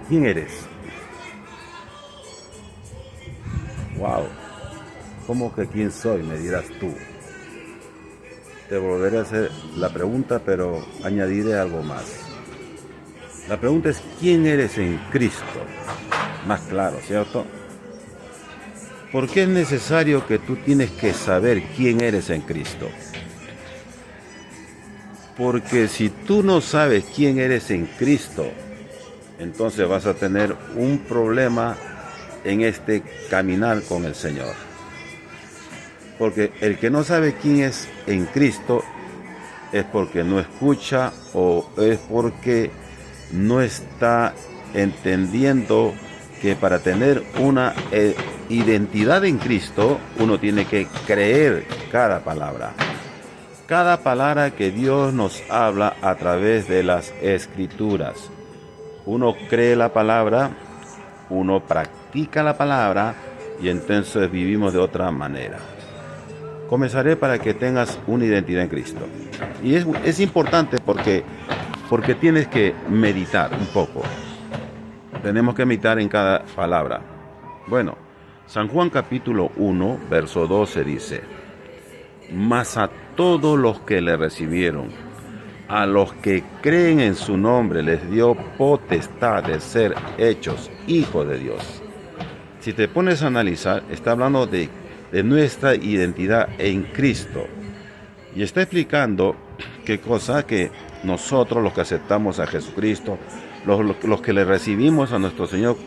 ¿Quién eres? Wow. ¿Cómo que quién soy? Me dirás tú. Te volveré a hacer la pregunta, pero añadiré algo más. La pregunta es ¿quién eres en Cristo? Más claro, ¿cierto? ¿Por qué es necesario que tú tienes que saber quién eres en Cristo? Porque si tú no sabes quién eres en Cristo, entonces vas a tener un problema en este caminar con el Señor. Porque el que no sabe quién es en Cristo es porque no escucha o es porque no está entendiendo que para tener una identidad en Cristo uno tiene que creer cada palabra. Cada palabra que Dios nos habla a través de las Escrituras. Uno cree la palabra, uno practica la palabra y entonces vivimos de otra manera. Comenzaré para que tengas una identidad en Cristo. Y es importante porque tienes que meditar un poco. Tenemos que meditar en cada palabra. Bueno, San Juan capítulo 1, verso 12 dice: mas a todos los que le recibieron, a los que creen en su nombre, les dio potestad de ser hechos hijos de Dios. Si te pones a analizar, está hablando de nuestra identidad en Cristo. Y está explicando qué cosa, que nosotros los que aceptamos a Jesucristo, los que le recibimos a nuestro Señor,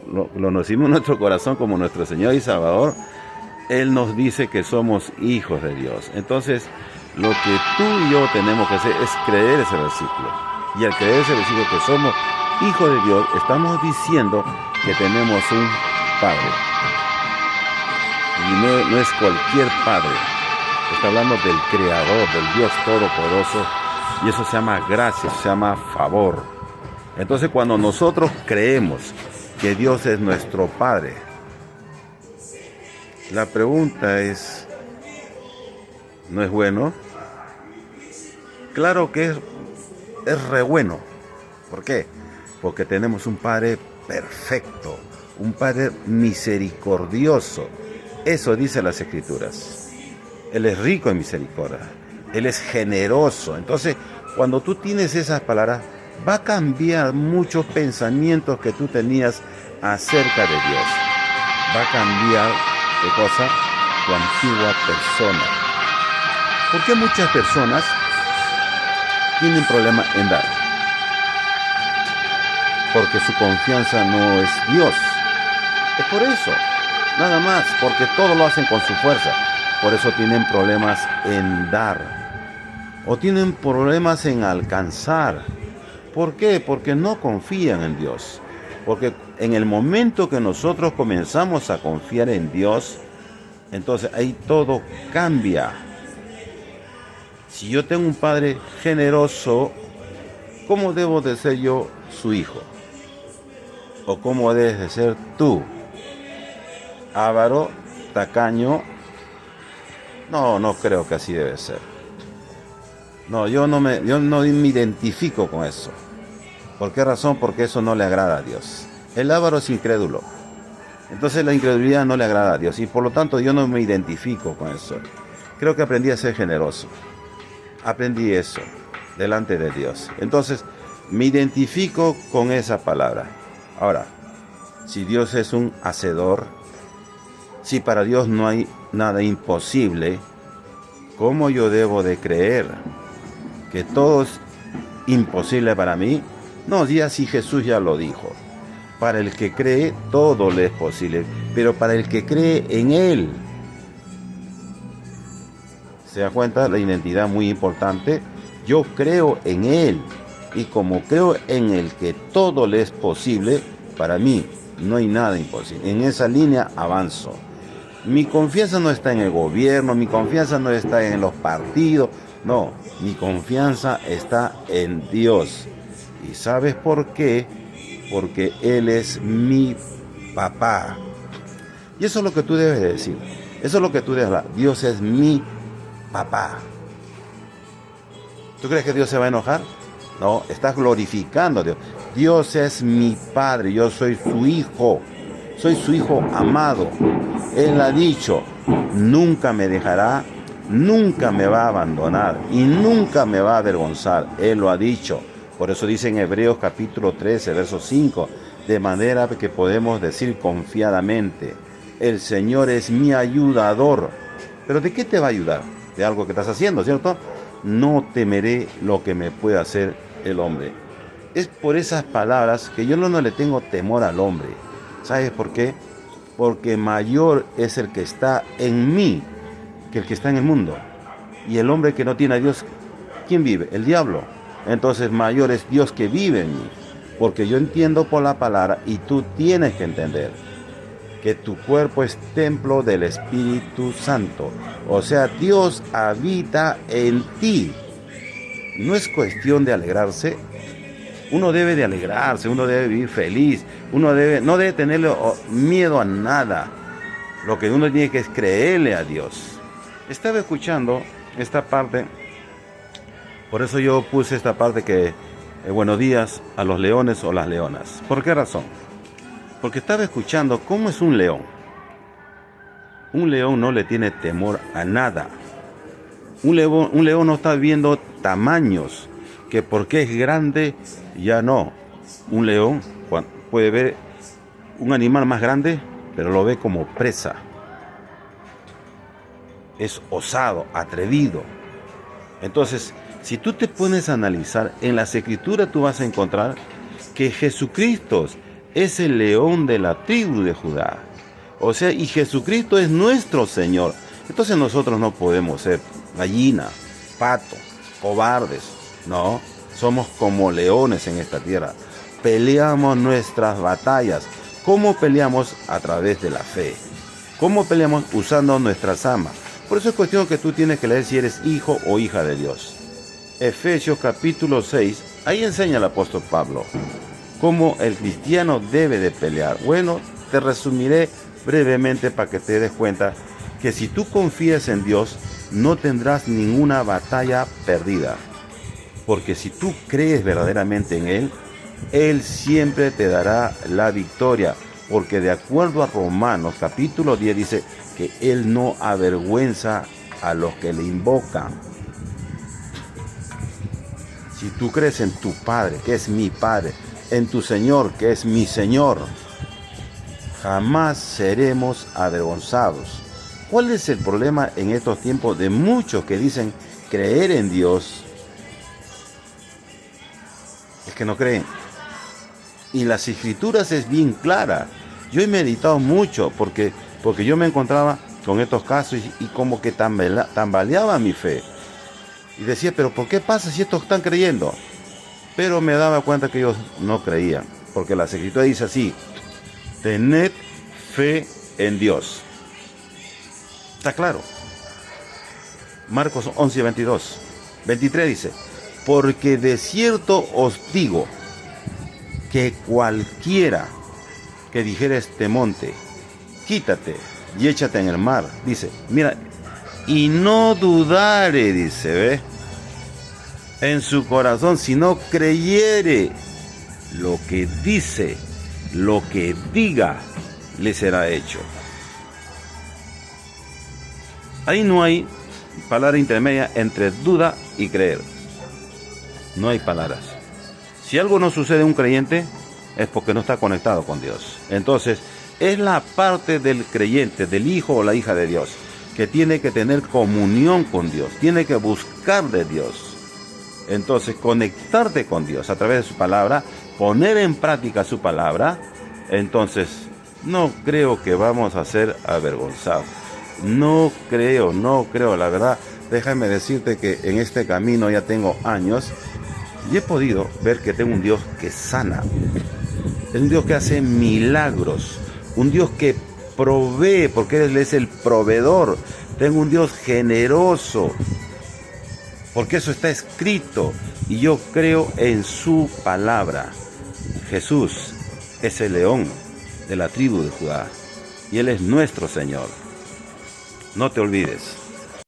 lo recibimos en nuestro corazón como nuestro Señor y Salvador, Él nos dice que somos hijos de Dios. Entonces, lo que tú y yo tenemos que hacer es creer ese versículo. Y al creer ese versículo que somos hijos de Dios, estamos diciendo que tenemos un Padre. Y no es cualquier Padre. Está hablando del Creador, del Dios Todopoderoso. Y eso se llama gracia, se llama favor. Entonces, cuando nosotros creemos que Dios es nuestro Padre, la pregunta es, ¿no es bueno? Claro que es re bueno. ¿Por qué? Porque tenemos un Padre perfecto, un Padre misericordioso. Eso dice las Escrituras. Él es rico en misericordia. Él es generoso. Entonces, cuando tú tienes esas palabras, va a cambiar muchos pensamientos que tú tenías acerca de Dios. Va a cambiar, ¿qué cosa? Tu antigua persona. ¿Por qué muchas personas tienen problemas en dar? Porque su confianza no es Dios. Es por eso, nada más, porque todo lo hacen con su fuerza. Por eso tienen problemas en dar. O tienen problemas en alcanzar. ¿Por qué? Porque no confían en Dios. Porque en el momento que nosotros comenzamos a confiar en Dios, entonces ahí todo cambia. Si yo tengo un Padre generoso, ¿cómo debo de ser yo su hijo? ¿O cómo debes de ser tú? Avaro, tacaño. No creo que así debe ser. No, yo no me identifico con eso. ¿Por qué razón? Porque eso no le agrada a Dios. El avaro es incrédulo. Entonces la incredulidad no le agrada a Dios. Y por lo tanto yo no me identifico con eso. Creo que aprendí a ser generoso. Aprendí eso delante de Dios. Entonces me identifico con esa palabra. Ahora, si Dios es un hacedor, si para Dios no hay nada imposible, ¿cómo yo debo de creer que todo es imposible para mí? No, ya si Jesús ya lo dijo. Para el que cree, todo le es posible. Pero para el que cree en Él, ¿se da cuenta? La identidad muy importante. Yo creo en Él. Y como creo en el que todo le es posible, para mí no hay nada imposible. En esa línea avanzo. Mi confianza no está en el gobierno, mi confianza no está en los partidos. No, mi confianza está en Dios. ¿Y sabes por qué? Porque Él es mi papá. Y eso es lo que tú debes decir. Eso es lo que tú debes hablar. Dios es mi papá. ¿Tú crees que Dios se va a enojar? No, estás glorificando a Dios. Dios es mi Padre, yo soy su hijo amado. Él ha dicho, nunca me dejará, nunca me va a abandonar y nunca me va a avergonzar. Él lo ha dicho. Por eso dice en Hebreos capítulo 13, verso 5, de manera que podemos decir confiadamente, el Señor es mi ayudador. ¿Pero de qué te va a ayudar? De algo que estás haciendo, ¿cierto? No temeré lo que me pueda hacer el hombre. Es por esas palabras que yo no le tengo temor al hombre. ¿Sabes por qué? Porque mayor es el que está en mí que el que está en el mundo. Y el hombre que no tiene a Dios, ¿quién vive? El diablo. Entonces mayor es Dios que vive en mí. Porque yo entiendo por la palabra y tú tienes que entender que tu cuerpo es templo del Espíritu Santo. O sea, Dios habita en ti. No es cuestión de alegrarse. Uno debe de alegrarse, uno debe vivir feliz, no debe tenerle miedo a nada. Lo que uno tiene que es creerle a Dios. Estaba escuchando esta parte, por eso yo puse esta parte que buenos días a los leones o las leonas. ¿Por qué razón? Porque estaba escuchando cómo es un león. Un león no le tiene temor a nada. Un león no está viendo tamaños, que porque es grande, ya no. Un león puede ver un animal más grande, pero lo ve como presa. Es osado, atrevido. Entonces, si tú te pones a analizar, en las Escrituras tú vas a encontrar que Jesucristo es el león de la tribu de Judá. O sea, y Jesucristo es nuestro Señor. Entonces nosotros no podemos ser gallina, pato, cobardes. No, somos como leones en esta tierra. Peleamos nuestras batallas. ¿Cómo peleamos? A través de la fe. ¿Cómo peleamos? Usando nuestras armas. Por eso es cuestión que tú tienes que leer si eres hijo o hija de Dios. Efesios capítulo 6, ahí enseña el apóstol Pablo cómo el cristiano debe de pelear. Bueno, te resumiré brevemente para que te des cuenta que si tú confías en Dios, no tendrás ninguna batalla perdida. Porque si tú crees verdaderamente en Él, Él siempre te dará la victoria. Porque de acuerdo a Romanos capítulo 10 dice que Él no avergüenza a los que le invocan. Si tú crees en tu Padre, que es mi Padre, en tu Señor, que es mi Señor, jamás seremos avergonzados. ¿Cuál es el problema en estos tiempos de muchos que dicen creer en Dios? Es que no creen. Y las Escrituras es bien clara. Yo he meditado mucho porque yo me encontraba con estos casos y como que tambaleaba mi fe. Y decía, pero ¿por qué pasa si estos están creyendo? Pero me daba cuenta que ellos no creían. Porque la Escritura dice así, tened fe en Dios. Está claro. Marcos 11, 22. 23 dice, porque de cierto os digo que cualquiera que dijera este monte, quítate y échate en el mar, dice, mira, y no dudare, dice, ¿ve? En su corazón, si no creyere lo que dice, lo que diga, le será hecho. Ahí no hay palabra intermedia entre duda y creer. No hay palabras. Si algo no sucede a un creyente, es porque no está conectado con Dios. Entonces, es la parte del creyente, del hijo o la hija de Dios, que tiene que tener comunión con Dios, tiene que buscar de Dios. Entonces, conectarte con Dios a través de su palabra, poner en práctica su palabra, entonces, no creo que vamos a ser avergonzados. No creo, la verdad, déjame decirte que en este camino ya tengo años y he podido ver que tengo un Dios que sana, es un Dios que hace milagros, un Dios que provee, porque Él es el proveedor. Tengo un Dios generoso, porque eso está escrito y yo creo en su palabra. Jesús es el león de la tribu de Judá y Él es nuestro Señor. No te olvides.